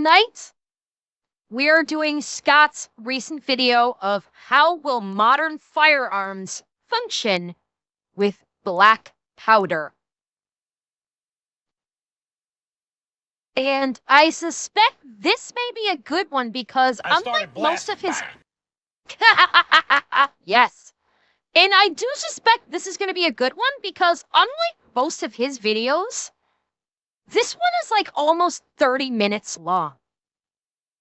tonight we are doing Scott's recent video of how will modern firearms function with black powder. And I suspect this may be a good one because unlike most of his... Yes. And I do suspect this is going to be a good one because unlike most of his videos, this one is like almost 30 minutes long.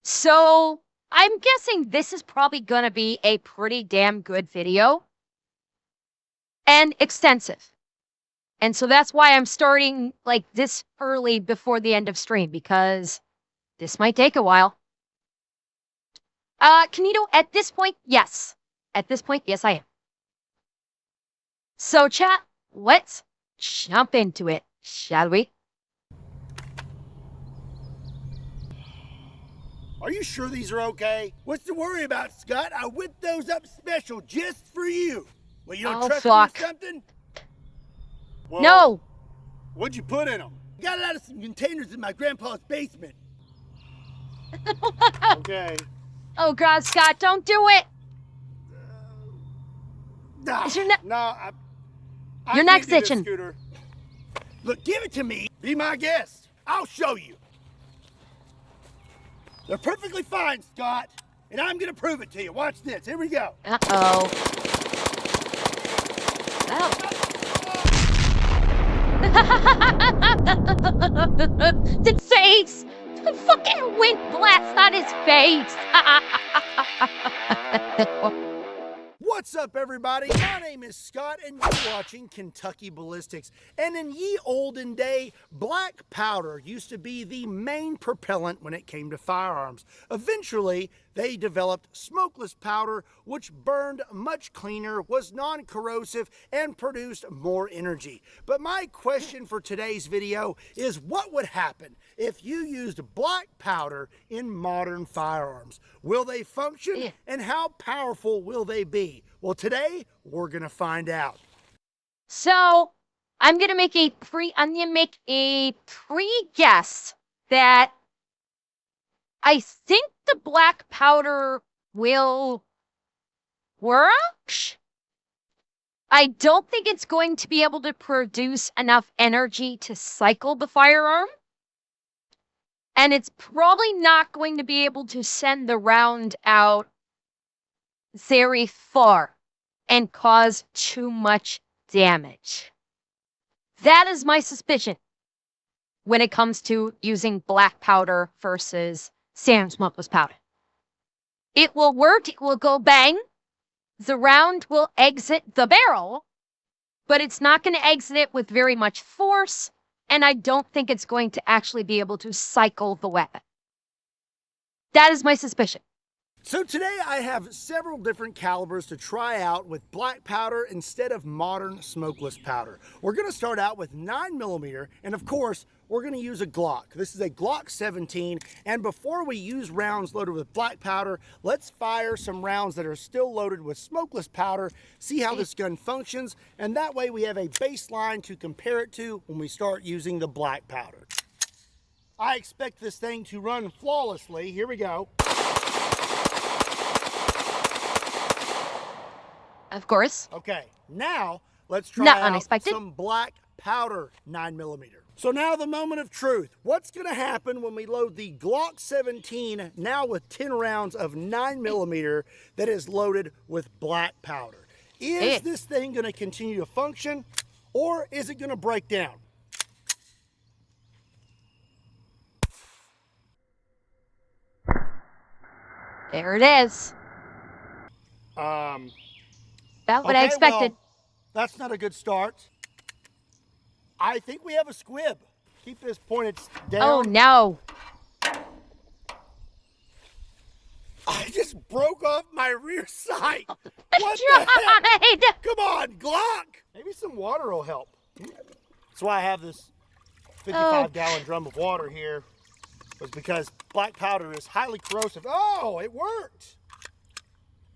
So I'm guessing this is probably going to be a pretty damn good video. And extensive. And so that's why I'm starting like this early before the end of stream, because this might take a while. Kanito, at this point, yes. At this point, yes, I am. So chat, let's jump into it, shall we? Are you sure these are okay? What's to worry about, Scott? I whipped those up special just for you. Well, you don't trust me or something? Well, no! What'd you put in them? Got it out of some containers in my grandpa's basement. Okay. Oh God, Scott, don't do it! Is your your neck's itching. Look, give it to me. Be my guest. I'll show you. They're perfectly fine, Scott. And I'm gonna prove it to you. Watch this. Here we go. Uh-oh. Oh. The face! The fucking wind blast on his face! What's up, everybody? My name is Scott, and you're watching Kentucky Ballistics. And in ye olden day, black powder used to be the main propellant when it came to firearms. Eventually, they developed smokeless powder, which burned much cleaner, was non-corrosive, and produced more energy. But my question for today's video is, what would happen if you used black powder in modern firearms? Will they function, and how powerful will they be? Well, today, we're gonna find out. So, I'm gonna make a pre-guess that I think the black powder will work. I don't think it's going to be able to produce enough energy to cycle the firearm. And it's probably not going to be able to send the round out very far and cause too much damage. That is my suspicion when it comes to using black powder versus standard smokeless powder. It will work, it will go bang, the round will exit the barrel, but it's not going to exit it with very much force, and I don't think it's going to actually be able to cycle the weapon. That is my suspicion. So today I have several different calibers to try out with black powder instead of modern smokeless powder. We're going to start out with 9mm, and of course, we're going to use a Glock. This is a Glock 17, and before we use rounds loaded with black powder, let's fire some rounds that are still loaded with smokeless powder, see how this gun functions, and that way we have a baseline to compare it to when we start using the black powder. I expect this thing to run flawlessly. Here we go. Of course. Okay, now let's try out unexpected. some black powder 9mm. So now the moment of truth. What's going to happen when we load the Glock 17 now with 10 rounds of 9mm that is loaded with black powder? Is this thing going to continue to function, or is it going to break down? There it is. About what I expected. Well, that's not a good start. I think we have a squib. Keep this pointed down. Oh no. I just broke off my rear sight. What the heck? Come on, Glock. Maybe some water will help. That's why I have this 55-gallon drum of water here, was because black powder is highly corrosive. Oh, it worked.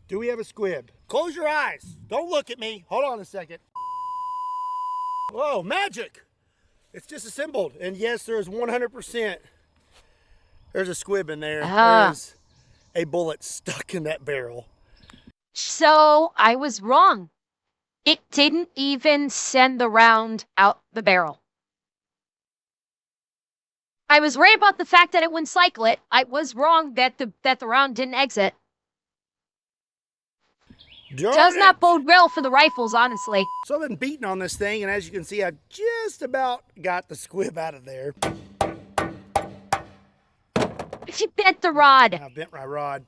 Do we have a squib? Close your eyes. Don't look at me. Hold on a second. Whoa, magic. It's disassembled. And yes, there is 100% There's a squib in there. Ah. There's a bullet stuck in that barrel. So I was wrong. It didn't even send the round out the barrel. I was right about the fact that it wouldn't cycle it. I was wrong that the round didn't exit. Does not bode well for the rifles, honestly. So I've been beating on this thing, and as you can see, I've just about got the squib out of there. You bent the rod. I bent my rod.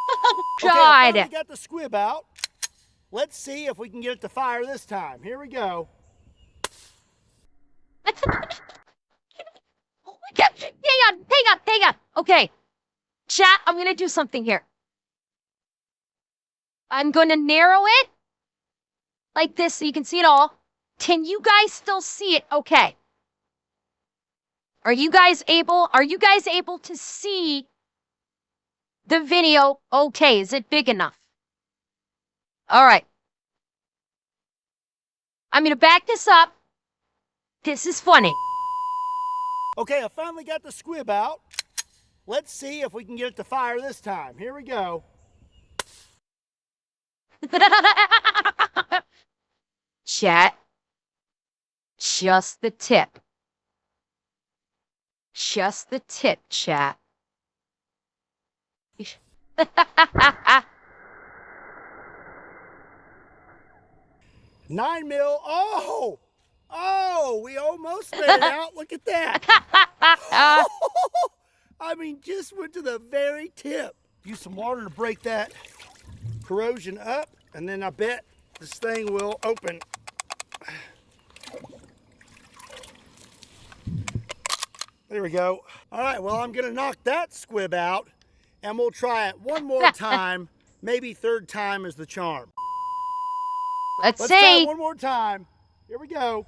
Oh, Okay, I God. finally got the squib out. Let's see if we can get it to fire this time. Here we go. Oh my God. Hang on. Okay. Chat, I'm going to do something here. I'm going to narrow it like this so you can see it all. Can you guys still see it okay? Are you guys able to see the video okay? Is it big enough? All right. I'm going to back this up. This is funny. Okay, I finally got the squib out. Let's see if we can get it to fire this time. Here we go. Chat. Just the tip. Just the tip, chat. 9 mil. Oh, we almost made it out. Look at that. I mean, just went to the very tip. Use some water to break that corrosion up, and then I bet this thing will open. There we go. All right, well, I'm gonna knock that squib out, and we'll try it one more time. Maybe third time is the charm. Let's Try see. it one more time. Here we go.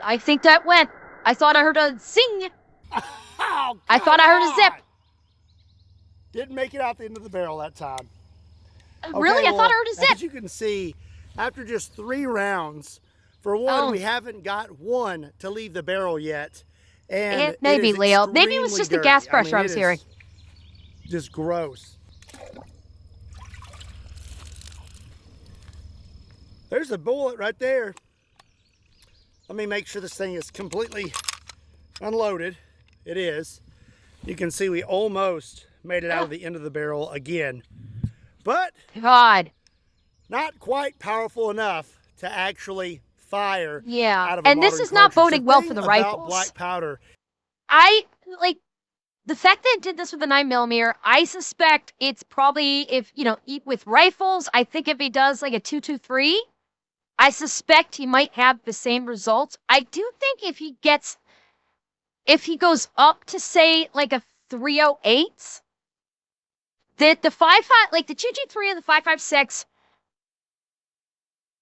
I think that went. I thought I heard a zing. Oh, I thought I heard a zip. Didn't make it out the end of the barrel that time. Really? Okay, I thought I heard a zip. As you can see, after just 3 rounds, for one, we haven't got one to leave the barrel yet. And maybe, it is Leo. Maybe it was just the dirty. gas pressure I was it is hearing. Just gross. There's a bullet right there. Let me make sure this thing is completely unloaded. It is. You can see we almost made it out of the end of the barrel again. But God. not quite powerful enough to actually fire Yeah. out of a And this modern is not cartridge. boding The well thing for the about rifles. black powder. The fact that it did this with the 9mm, I suspect it's probably, if, with rifles, I think if he does like a 223, I suspect he might have the same results. I do think if he goes up to say like a 308, that the 5.5, like the 223 and the 5.56,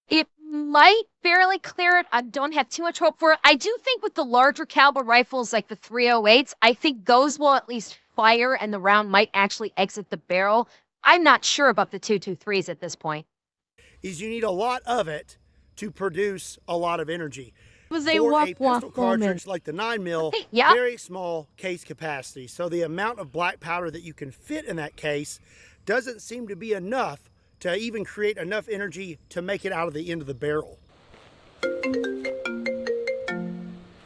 it might barely clear it. I don't have too much hope for it. I do think with the larger caliber rifles like the 308s, I think those will at least fire and the round might actually exit the barrel. I'm not sure about the 223s at this point. Is you need a lot of it to produce a lot of energy. Was For a pistol cartridge like the 9mm, Yeah. very small case capacity. So the amount of black powder that you can fit in that case doesn't seem to be enough to even create enough energy to make it out of the end of the barrel.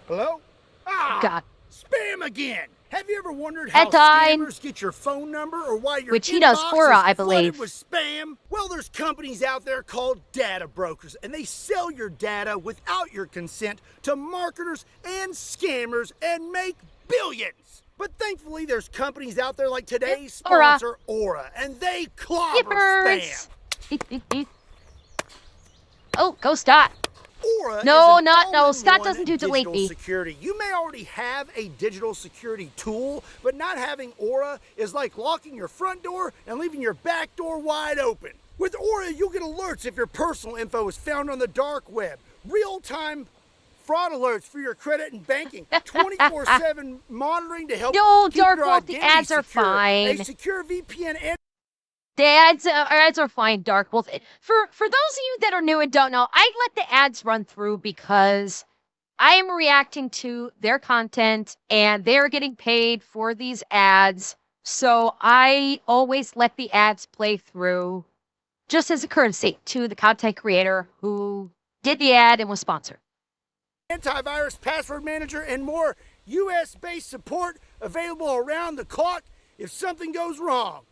Hello? Ah, God. spam again. Have you ever wondered how Headline. scammers get your phone number or why your Which he does inbox Aura, is I flooded believe. with spam? Well, there's companies out there called data brokers, and they sell your data without your consent to marketers and scammers and make billions. But thankfully, there's companies out there like today's Aura. sponsor, Aura, and they clobber Yippers. spam. Oh, go Scott. Aura No, is an no, Scott all-in-one doesn't do delete digital me. security. You may already have a digital security tool, but not having Aura is like locking your front door and leaving your back door wide open. With Aura, you'll get alerts if your personal info is found on the dark web, real-time fraud alerts for your credit and banking, 24/7 monitoring to help No, keep your Dark Wolf, the identity ads are secure, fine. a secure VPN and The ads are fine, Dark Wolf. For those of you that are new and don't know, I let the ads run through because I am reacting to their content and they're getting paid for these ads. So I always let the ads play through just as a courtesy to the content creator who did the ad and was sponsored. Antivirus, password manager, and more US-based support available around the clock if something goes wrong.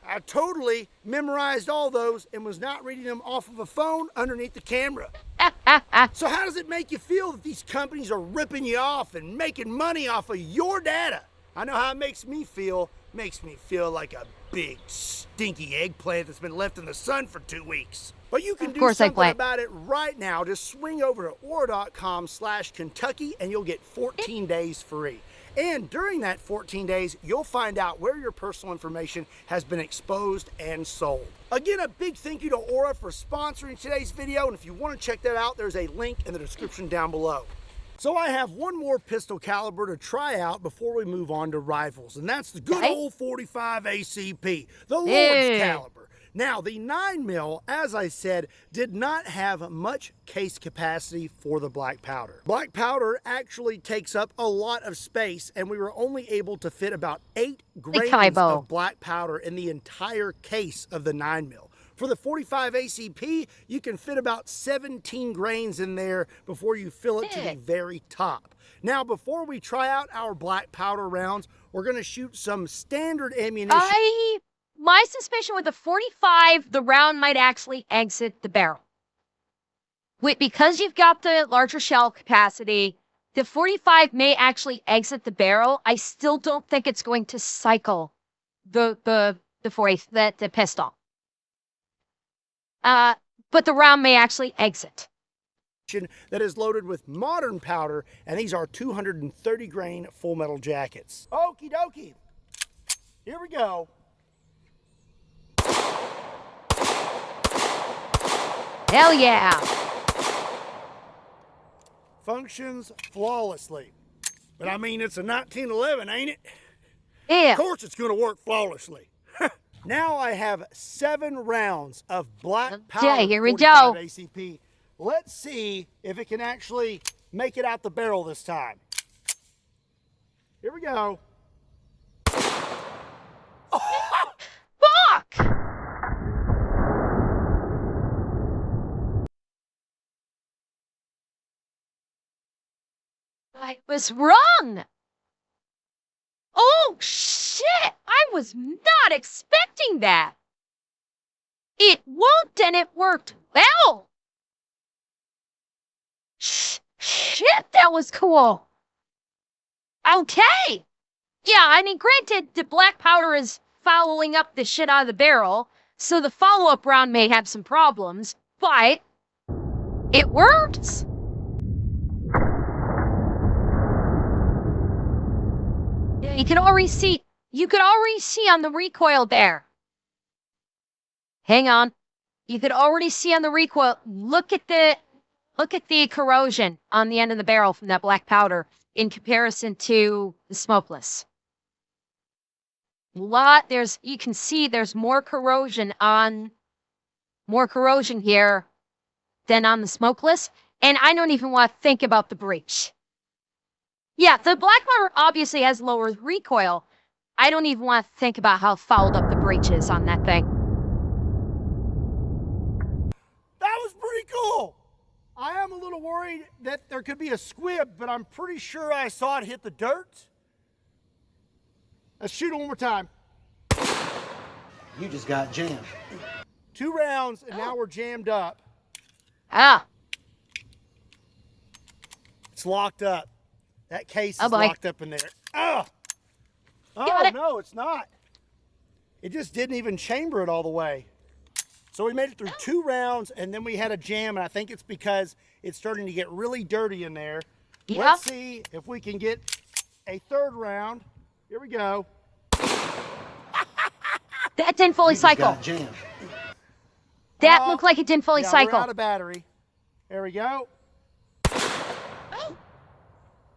I totally memorized all those and was not reading them off of a phone underneath the camera. So how does it make you feel that these companies are ripping you off and making money off of your data? I know how it makes me feel. Makes me feel like a big stinky eggplant that's been left in the sun for 2 weeks. But you can do something about it right now. Just swing over to Aura.com/Kentucky and you'll get 14 days free. And during that 14 days, you'll find out where your personal information has been exposed and sold. Again, a big thank you to Aura for sponsoring today's video. And if you want to check that out, there's a link in the description down below. So I have one more pistol caliber to try out before we move on to rifles. And that's the good old 45 ACP, the Lord's caliber. Now, the 9mm, as I said, did not have much case capacity for the black powder. Black powder actually takes up a lot of space, and we were only able to fit about 8 grains of black powder in the entire case of the 9mm. For the 45 ACP, you can fit about 17 grains in there before you fill it to the very top. Now, before we try out our black powder rounds, we're going to shoot some standard ammunition. My suspicion with the 45, the round might actually exit the barrel. Because you've got the larger shell capacity, the 45 may actually exit the barrel. I still don't think it's going to cycle the pistol. But the round may actually exit. That is loaded with modern powder, and these are 230 grain full metal jackets. Okie dokie. Here we go. Hell yeah. Functions flawlessly. But I mean, it's a 1911, ain't it? Yeah. Of course it's going to work flawlessly. Now I have 7 rounds of black powder. Here we go. ACP. Let's see if it can actually make it out the barrel this time. Here we go. Fuck! I was wrong. Oh, shit! I was not expecting that. It won't, and it worked well. Shit, that was cool. Okay. Yeah, I mean, granted, the black powder is fouling up the shit out of the barrel, so the follow-up round may have some problems, but it works. Yeah, you could already see on the recoil there. Hang on. You could already see on the recoil, look at the corrosion on the end of the barrel from that black powder in comparison to the smokeless. You can see there's more corrosion here than on the smokeless, and I don't even want to think about the breach. Yeah, the black powder obviously has lower recoil. I don't even want to think about how fouled up the breach is on that thing. That was pretty cool. I am a little worried that there could be a squib, but I'm pretty sure I saw it hit the dirt. Let's shoot it one more time. You just got jammed. 2 rounds, and now we're jammed up. Ah. It's locked up. That case is locked up in there. Oh, no, it's not. It just didn't even chamber it all the way. So we made it through 2 rounds, and then we had a jam, and I think it's because it's starting to get really dirty in there. Yeah. Let's see if we can get a 3rd round. Here we go. That didn't fully cycle. That looked like it didn't fully cycle. We're out of battery. There we go.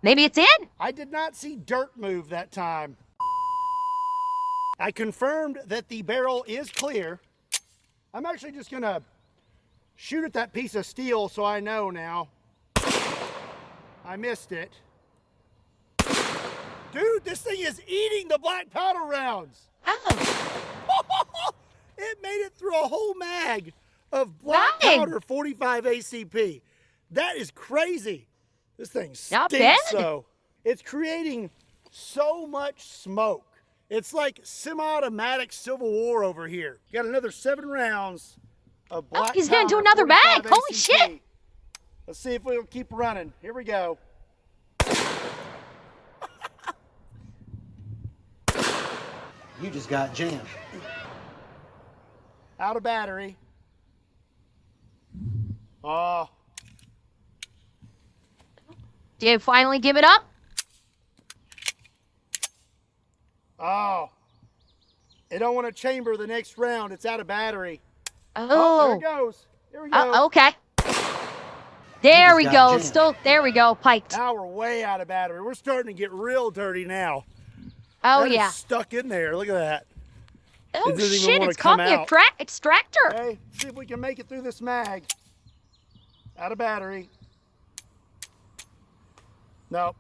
Maybe it's in? I did not see dirt move that time. I confirmed that the barrel is clear. I'm actually just gonna shoot at that piece of steel so I know now. I missed it. Dude, this thing is eating the black powder rounds. Oh. It made it through a whole mag of black powder 45 ACP. That is crazy. This thing stinks though. It's creating so much smoke. It's like semi-automatic Civil War over here. Got another 7 rounds of black powder. He's gonna do another bag. Holy ACP. shit. Let's see if we'll keep running. Here we go. You just got jammed. Out of battery. Oh. Do you finally give it up? Oh. It don't want to chamber the next round. It's out of battery. Oh. There it goes. There we go. Okay. There we go. Still, there we go. Piked. Now we're way out of battery. We're starting to get real dirty now. Oh, that yeah. is stuck in there. Look at that. Oh, It doesn't even shit. wanna It's called come the out. extractor. Okay, see if we can make it through this mag. Out of battery. Nope.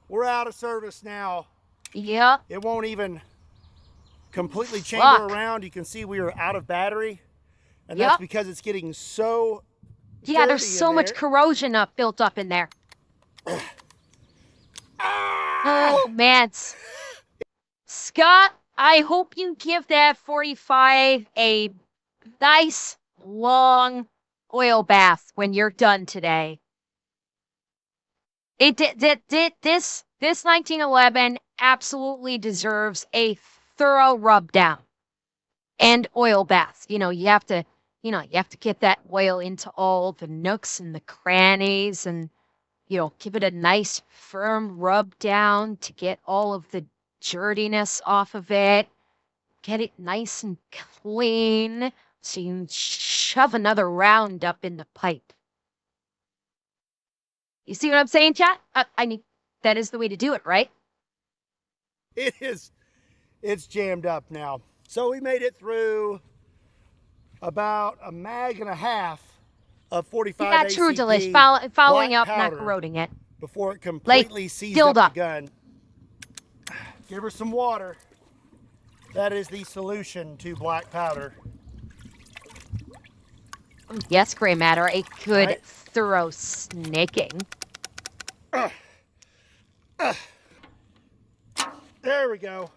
We're out of service now. Yeah. It won't even completely chamber around. You can see we are out of battery. And that's because it's getting so Yeah, there's dirty so in much there. corrosion built up in there. Oh, man. Scott, I hope you give that 45 a nice, long oil bath when you're done today. This 1911 absolutely deserves a thorough rub down and oil bath. You have to get that oil into all the nooks and the crannies and, give it a nice firm rub down to get all of the dirtiness off of it. Get it nice and clean so you can shove another round up in the pipe. You see what I'm saying, chat? That is the way to do it, right? It is. It's jammed up now. So we made it through about a mag and a half of 45 Yeah, true, ACP Delish. Following black up, not powder corroding it. before it completely seized filled up up. the gun. Give her some water. That is the solution to black powder. Yes, gray matter. A good, Right. thorough snaking. There we go.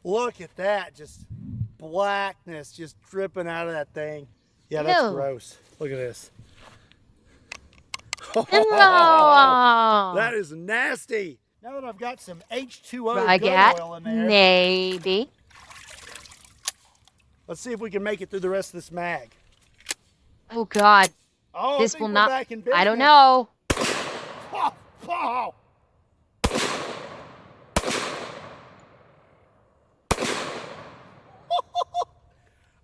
Look at that, just blackness just dripping out of that thing. Yeah, that's Ew. gross. Look at this. No. That is nasty. Now that I've got some H2O I gun get oil in there, maybe. let's see if we can make it through the rest of this mag. Oh God, Oh, this I think will we're not. back in I don't business. know. Oh, oh.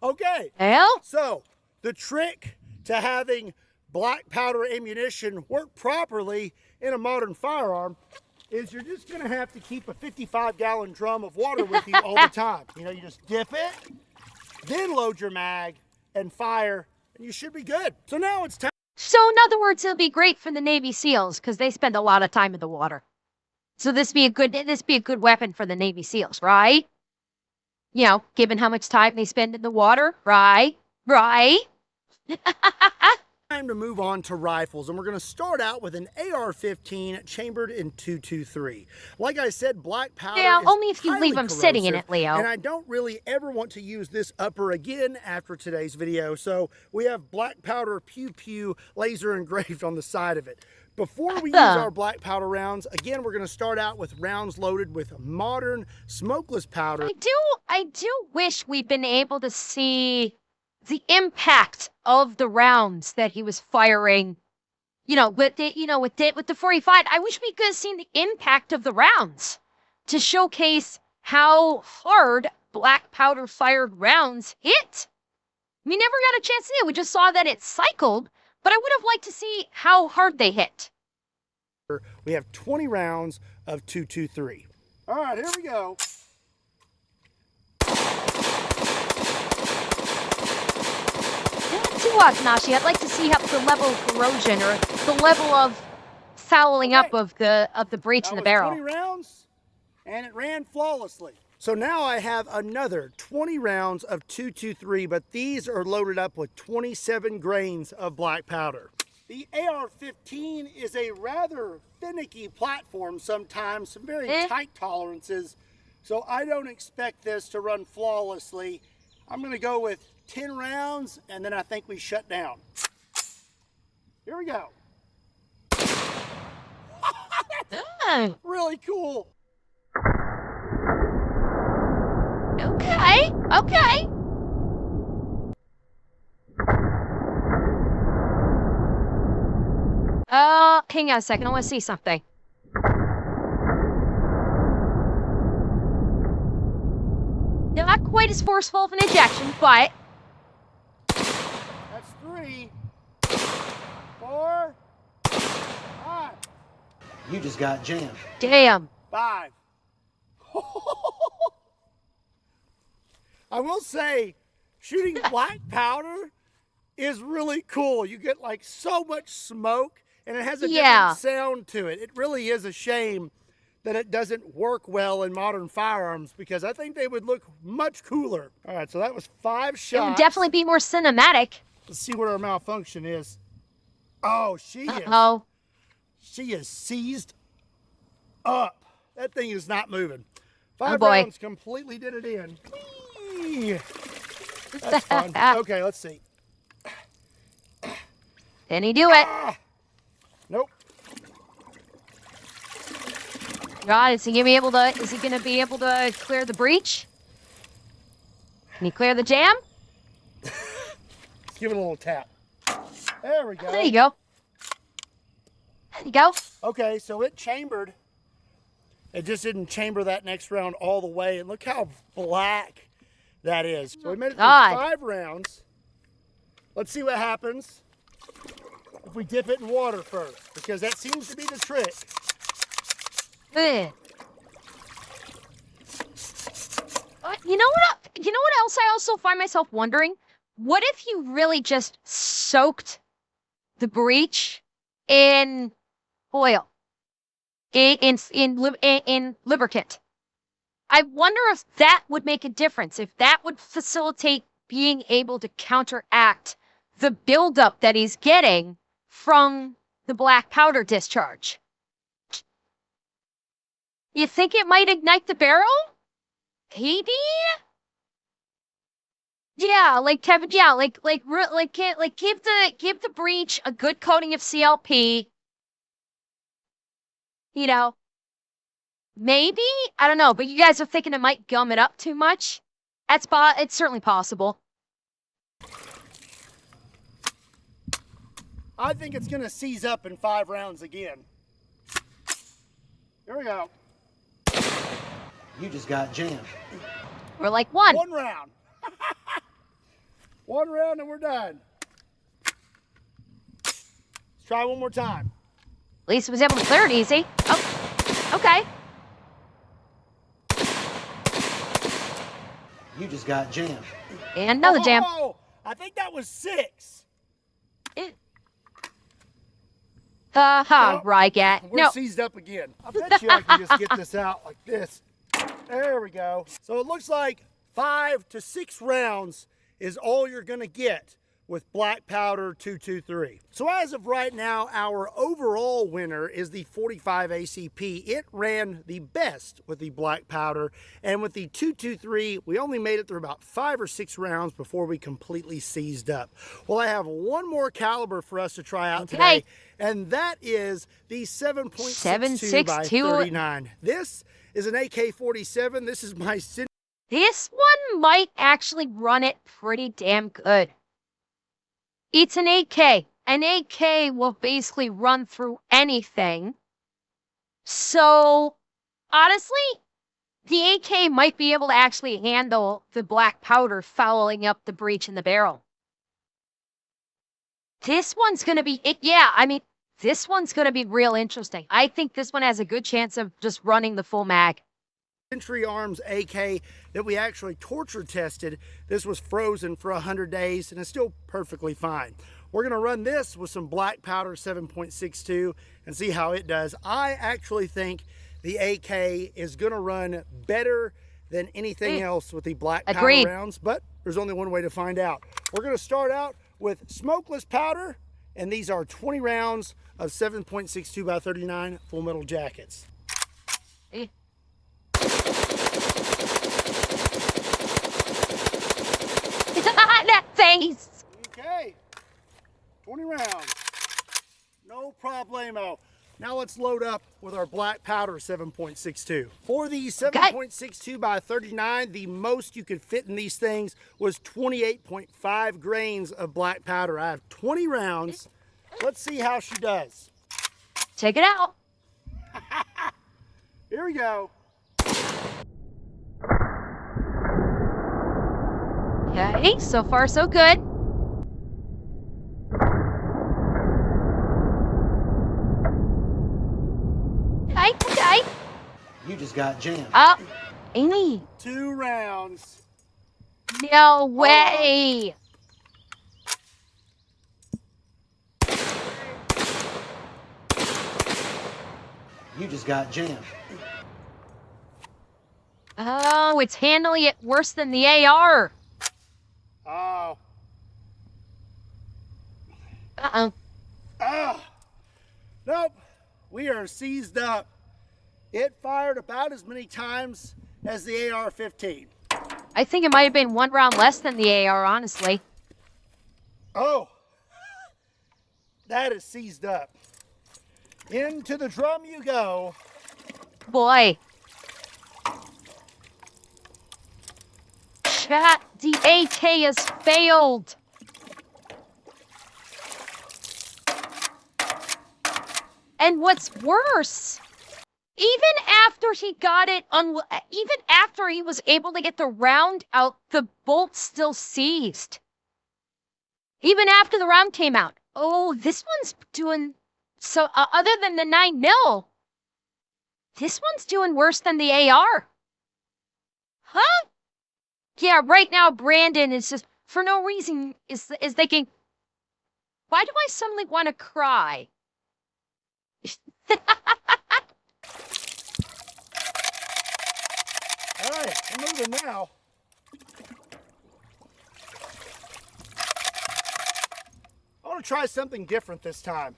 Okay, Well, so the trick to having black powder ammunition work properly in a modern firearm is you're just going to have to keep a 55-gallon drum of water with you all the time. You just dip it, then load your mag and fire, and you should be good. So now it's time. so in other words, it'll be great for the Navy SEALs because they spend a lot of time in the water. So this be a good weapon for the Navy SEALs, right? Given how much time they spend in the water, right? Right? Time to move on to rifles, and we're going to start out with an AR-15 chambered in 223. Like I said, black powder Yeah, is only if you highly leave them sitting in corrosive, it, Leo. And I don't really ever want to use this upper again after today's video, so we have black powder pew pew laser engraved on the side of it. Before we use our black powder rounds, again, we're going to start out with rounds loaded with modern smokeless powder. I do wish we'd been able to see the impact of the rounds that he was firing. With the 45. I wish we could have seen the impact of the rounds to showcase how hard black powder fired rounds hit. We never got a chance to see it. We just saw that it cycled, but I would have liked to see how hard they hit. We have 20 rounds of 223. All right, here we go. Not too Kanashi, I'd like to see how the level of corrosion or the level of fouling up of the breech in the barrel. 20 rounds, and it ran flawlessly. So now I have another 20 rounds of 223, but these are loaded up with 27 grains of black powder. The AR-15 is a rather finicky platform sometimes, some very tight tolerances, so I don't expect this to run flawlessly. I'm gonna go with 10 rounds, and then I think we shut down. Here we go. Really cool. Okay, okay. Hang on a second, I want to see something. Not quite as forceful of an ejection, but... That's 3, 4, 5. You just got jammed. Damn. 5. I will say, shooting black powder is really cool. You get like so much smoke, and it has a different sound to it. It really is a shame that it doesn't work well in modern firearms, because I think they would look much cooler. All right, so that was 5 shots. It would definitely be more cinematic. Let's see what our malfunction is. Oh, she is seized up. That thing is not moving. 5 rounds completely did it in. Whee! That's fun. Okay, let's see. Can he do it? Nope. God, is he gonna be able to clear the breach? Can he clear the jam? Let's give it a little tap. There we go. There you go. There you go. Okay, so it chambered. It just didn't chamber that next round all the way, and look how black that is. So we made it through 5 rounds. Let's see what happens if we dip it in water first, because that seems to be the trick. You know what else I also find myself wondering? What if you really just soaked the breech in oil, in lubricant? I wonder if that would make a difference, if that would facilitate being able to counteract the buildup that he's getting from the black powder discharge. You think it might ignite the barrel? Maybe? Yeah, like Kevin, yeah, give the breech a good coating of CLP. You know, maybe? I don't know, but you guys are thinking it might gum it up too much? It's certainly possible. I think it's gonna seize up in 5 rounds again. Here we go. You just got jammed. We're like one. 1 round. 1 round and we're done. Let's try one more time. At least it was able to clear it easy. Oh, okay. You just got jammed. And another jam. Oh, I think that was 6. Rygat. We're seized up again. I bet you I can just get this out like this. There we go. So it looks like 5 to 6 rounds is all you're gonna get with black powder 223. So as of right now, our overall winner is the 45 ACP. It ran the best with the black powder, and with the 223, we only made it through about 5 or 6 rounds before we completely seized up. Well, I have one more caliber for us to try out today, and that is the 7.62 by 39. This is an AK-47. This is my... This one might actually run it pretty damn good. It's an AK. An AK will basically run through anything. So, honestly, the AK might be able to actually handle the black powder fouling up the breech in the barrel. This one's going to be, this one's going to be real interesting. I think this one has a good chance of just running the full mag. Century Arms AK that we actually torture tested. This was frozen for 100 days and it's still perfectly fine. We're going to run this with some black powder 7.62 and see how it does. I actually think the AK is going to run better than anything else with the black powder rounds, but there's only one way to find out. We're going to start out with smokeless powder, and these are 20 rounds of 7.62 by 39 full metal jackets. That face! Okay, 20 rounds, no problemo. Now let's load up with our black powder 7.62. For the 7.62 by 39, the most you could fit in these things was 28.5 grains of black powder. I have 20 rounds. Let's see how she does. Check it out. Here we go. Okay, so far so good. Okay. You just got jammed. Oh, Amy. 2 rounds. No way. You just got jammed. Oh, it's handling it worse than the AR. Oh. Uh-oh. Ah. Nope. We are seized up. It fired about as many times as the AR-15. I think it might have been 1 round less than the AR, honestly. Oh. That is seized up. Into the drum you go. Boy. Chat, the AK has failed. And what's worse, even after he got it, even after he was able to get the round out, the bolt's still seized. Even after the round came out. Oh, this one's doing so. Other than the 9mm, this one's doing worse than the AR. Huh? Yeah, right now Brandon is just for no reason is thinking, why do I suddenly want to cry? All right, we're moving now. I want to try something different this time.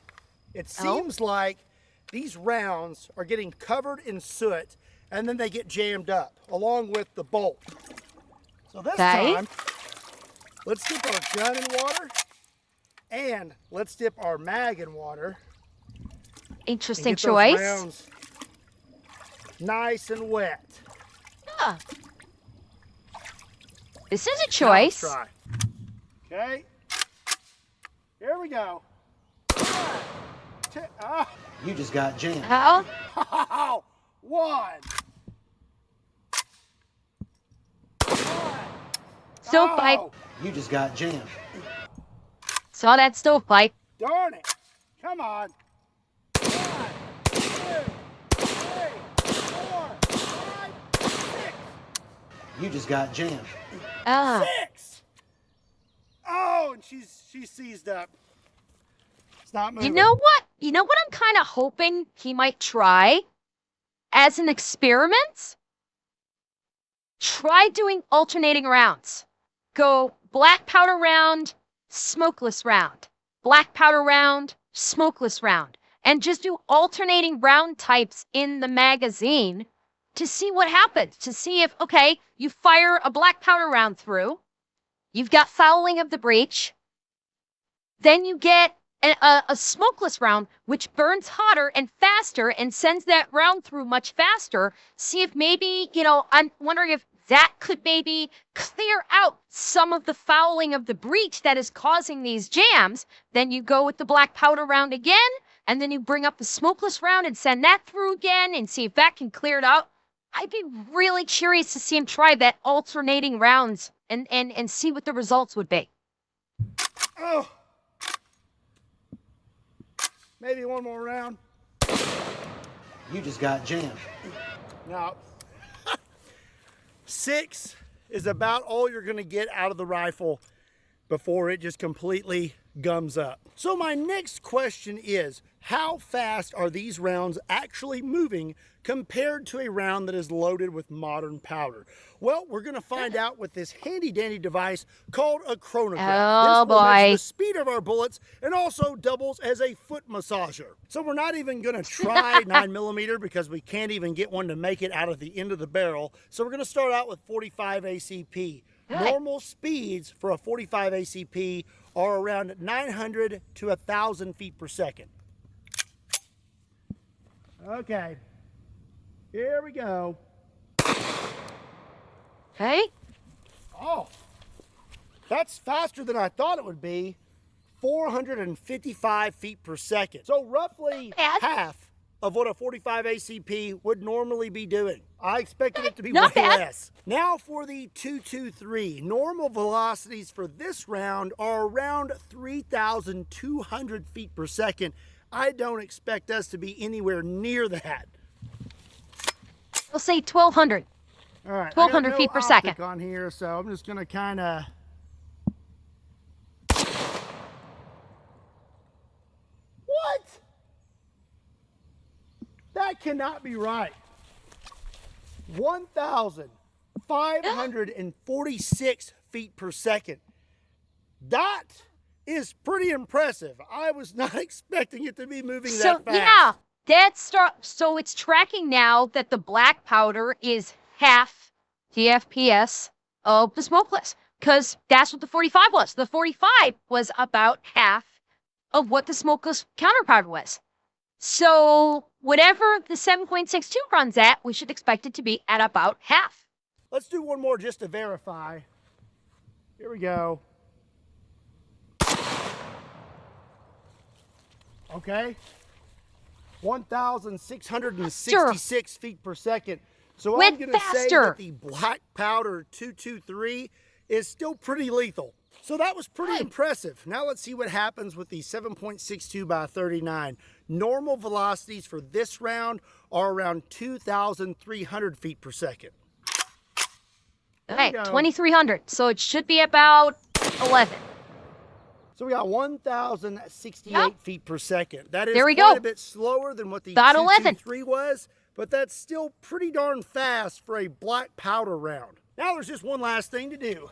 It seems like these rounds are getting covered in soot and then they get jammed up along with the bolt. So this time, let's dip our gun in water and let's dip our mag in water. Interesting Get those choice. rounds nice and wet. Yeah. This is a choice. Now let's try. Okay. Here we go. 1, 2, You just got jammed. How? oh, 1. Stovepipe. Oh, You just got jammed. Saw that stovepipe. darn it. Come on. 1, 2, 3, 4, 5, 6. You just got jammed. Ah. 6. Oh, and she's seized up. It's not moving. You know what? You know what I'm kind of hoping he might try as an experiment? Try doing alternating rounds. Go black powder round, smokeless round. Black powder round, smokeless round. And just do alternating round types in the magazine to see what happens. To see if, okay, you fire a black powder round through. You've got fouling of the breech. Then you get a smokeless round, which burns hotter and faster and sends that round through much faster. See if maybe, I'm wondering if that could maybe clear out some of the fouling of the breech that is causing these jams. Then you go with the black powder round again, and then you bring up the smokeless round and send that through again and see if that can clear it out. I'd be really curious to see him try that alternating rounds and see what the results would be. Oh. Maybe one more round. You just got jammed. No. 6 is about all you're gonna get out of the rifle before it just completely gums up. So my next question is, how fast are these rounds actually moving compared to a round that is loaded with modern powder? Well, we're gonna find out with this handy dandy device called a chronograph. Oh this will measure boy. the speed of our bullets and also doubles as a foot massager. So we're not even gonna try 9mm because we can't even get one to make it out of the end of the barrel. So we're gonna start out with 45 ACP. Normal speeds for a 45 ACP are around 900 to 1,000 feet per second. Okay, here we go. Okay. Oh, that's faster than I thought it would be. 455 feet per second. So roughly half of what a 45 ACP would normally be doing. I expected it to be way less. Now for the 223. Normal velocities for this round are around 3,200 feet per second. I don't expect us to be anywhere near that. We'll say 1,200. All right, 1,200 feet per second. on here, so I'm just gonna kind of. What? That cannot be right. 1,546 feet per second. That is pretty impressive. I was not expecting it to be moving that fast. Yeah, so it's tracking now that the black powder is half the FPS of the smokeless, because that's what the 45 was. The 45 was about half of what the smokeless counterpowder was. So whatever the 7.62 runs at, we should expect it to be at about half. Let's do one more just to verify. Here we go. Okay. 1,666 feet per second. So I'm going to say that the black powder 223 is still pretty lethal. So that was pretty impressive. Now let's see what happens with the 7.62 by 39. Normal velocities for this round are around 2,300 feet per second. Okay, 2,300. So it should be about 11. So we got 1,068 feet per second. That is quite a bit slower than what the about 223 was, but that's still pretty darn fast for a black powder round. Now there's just one last thing to do.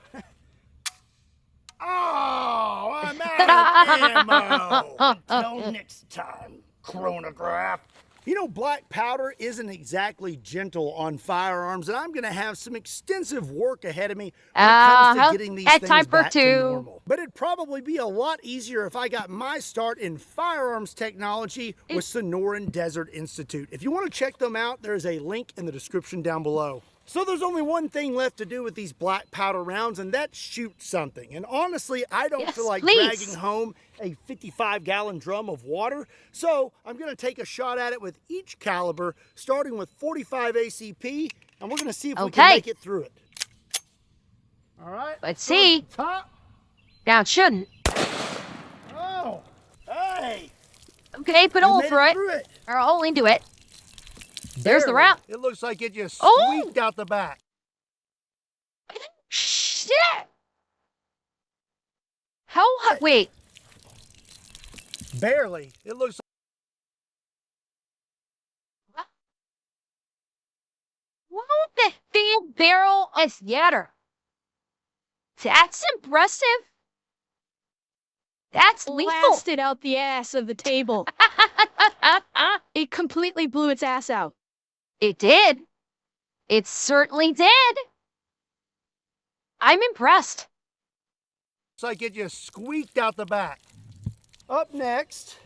Oh, I'm out of ammo. Until next time, chronograph. You know, black powder isn't exactly gentle on firearms, and I'm going to have some extensive work ahead of me when it comes to getting these things back to normal. But it'd probably be a lot easier if I got my start in firearms technology with Sonoran Desert Institute. If you want to check them out, there's a link in the description down below. So there's only one thing left to do with these black powder rounds, and that's shoot something. And honestly, I don't feel like dragging home a 55-gallon drum of water. So I'm going to take a shot at it with each caliber, starting with 45 ACP, and we're going to see if we can make it through it. All right. Let's see. Top. Now it shouldn't. Oh, hey. Okay, put a hole through it. Or a hole into it. There's the round. It looks like it just squeaked out the back. Shit! How hot? Wait. Barely. It looks like... What the field barrel is yatter? That's impressive. That's lethal. Blasted out the ass of the table. It completely blew its ass out. It did. It certainly did. I'm impressed. Looks like it just squeaked out the back. Up next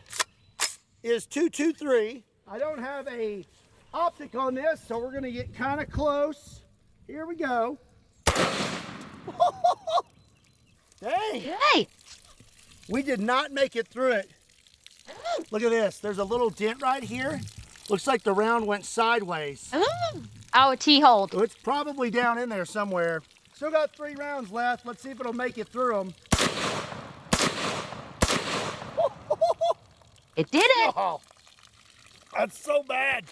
is 223. I don't have a optic on this, so we're gonna get kind of close. Here we go. Dang. Hey. We did not make it through it. Look at this. There's a little dent right here. Looks like the round went sideways. Oh, a T-hold. So it's probably down in there somewhere. Still got 3 rounds left. Let's see if it'll make it through them. It did it. Oh, that's so bad.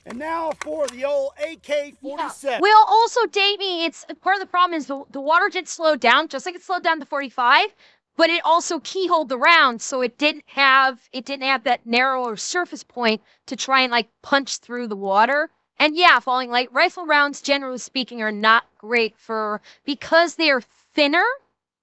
And now for the old AK-47. Well, also, Davey, it's part of the problem is the water did slow down, just like it slowed down to 45, but it also keyholed the round, so it didn't have that narrower surface point to try and like punch through the water. And yeah, falling light rifle rounds, generally speaking, are not great because they are thinner.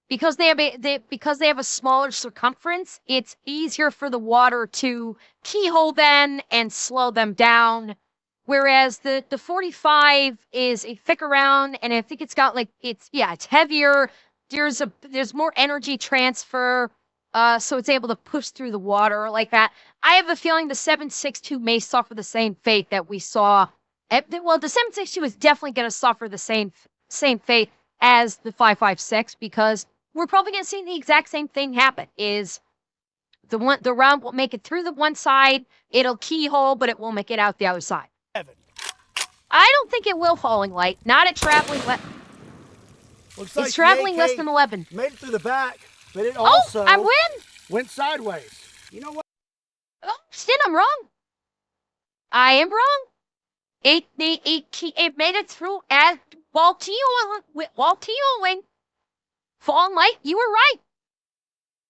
Because they have a smaller circumference, it's easier for the water to keyhole them and slow them down. Whereas the 45 is a thicker round, and I think it's got like it's heavier. There's more energy transfer, so it's able to push through the water like that. I have a feeling the 7.62 may suffer the same fate that we saw. Well, the 7.62 is definitely going to suffer the same fate as the 5.56 because we're probably going to see the exact same thing happen. Is the round will make it through the one side, it'll keyhole, but it won't make it out the other side. I don't think it will falling light. Not at traveling Looks like it's traveling the less AK than 11. made it through the back, but it also I win. went sideways. You know what? Oh, shit, I'm wrong. I am wrong. It made it through while TOing. Falling light, you were right.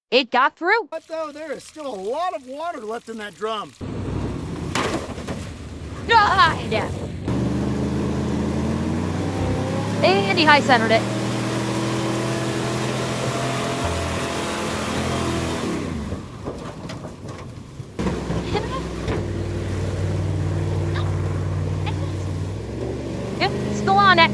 It got through. But though, there is still a lot of water left in that drum. God. And he high centered it. Yep, still on it.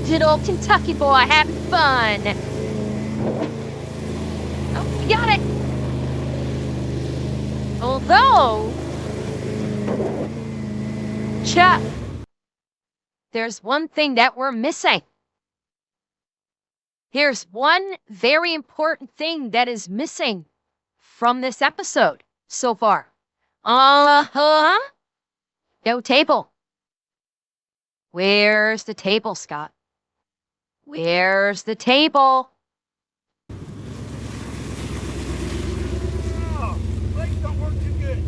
Good old Kentucky boy having fun. Oh, we got it. Although, Chuck, there's one thing that we're missing. Here's one very important thing that is missing from this episode so far. No table. Where's the table, Scott? Where's the table? Oh, legs don't work too good.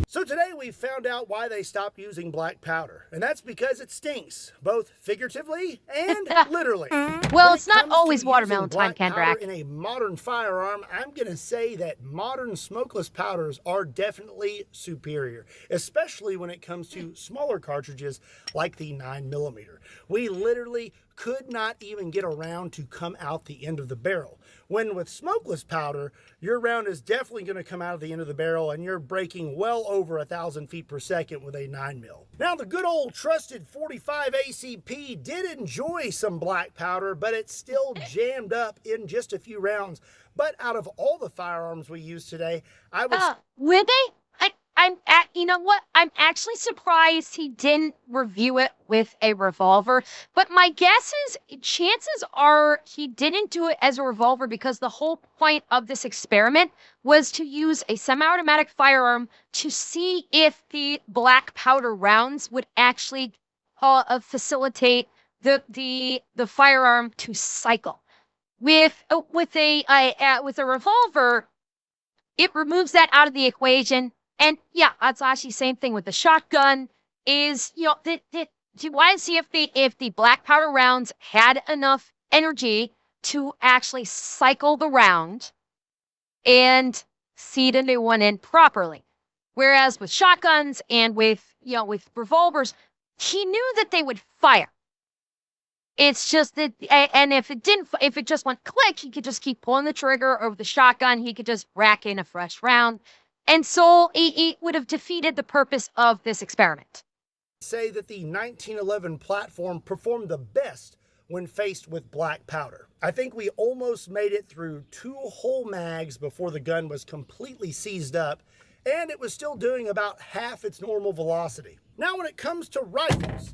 So today we found out why they stopped using black powder, and that's because it stinks, both figuratively and literally. Well, it's not always watermelon time, Kendrak. In a modern firearm, I'm going to say that modern smokeless powders are definitely superior, especially when it comes to smaller cartridges like the 9mm. We literally could not even get a round to come out the end of the barrel. When with smokeless powder, your round is definitely going to come out of the end of the barrel and you're breaking well over 1,000 feet per second with a 9mm. Now, the good old trusted 45 ACP did enjoy some black powder, but it still jammed up in just a few rounds. But out of all the firearms we use today, I would... Were they? You know what? I'm actually surprised he didn't review it with a revolver. But my guess is, chances are he didn't do it as a revolver because the whole point of this experiment was to use a semi-automatic firearm to see if the black powder rounds would actually facilitate the firearm to cycle. With a revolver, it removes that out of the equation. And yeah, that's actually the same thing with the shotgun. Is you want to see if the black powder rounds had enough energy to actually cycle the round and seed a new one in properly. Whereas with shotguns and with revolvers, he knew that they would fire. It's just that, and if it just went click, he could just keep pulling the trigger, or with the shotgun, he could just rack in a fresh round. And so it would have defeated the purpose of this experiment. Say that the 1911 platform performed the best when faced with black powder. I think we almost made it through 2 whole mags before the gun was completely seized up, and it was still doing about half its normal velocity. Now, when it comes to rifles,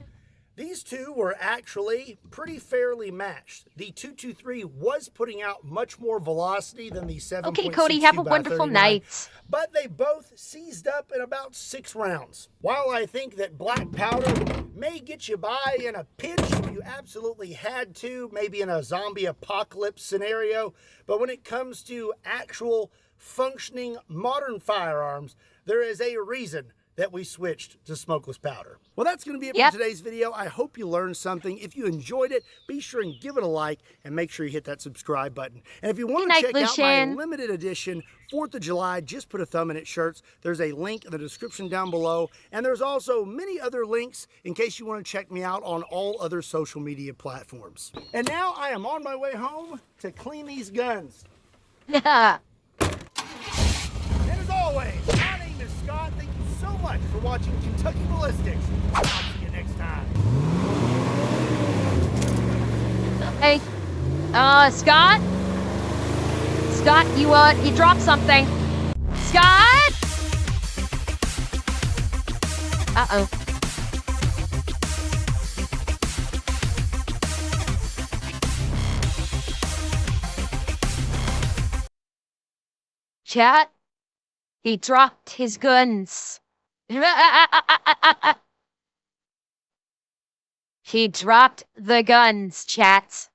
These two were actually pretty fairly matched. The 223 was putting out much more velocity than the 7.62 Okay, Cody, have a wonderful 39, night. but they both seized up in about 6 rounds. While I think that black powder may get you by in a pinch if you absolutely had to, maybe in a zombie apocalypse scenario, but when it comes to actual functioning modern firearms, there is a reason that we switched to smokeless powder. Well, that's going to be it for today's video. I hope you learned something. If you enjoyed it, be sure and give it a like and make sure you hit that subscribe button. And if you want to check out my limited edition 4th of July, just put a thumb in it shirts, there's a link in the description down below. And there's also many other links in case you want to check me out on all other social media platforms. And now I am on my way home to clean these guns. Yeah. And as always, my name is Scott. Thank you so much for watching Kentucky Ballistics. I'll see you next time. Hey, Scott? Scott, you dropped something. Scott? Uh-oh. Chat? He dropped his guns. He dropped the guns, chat.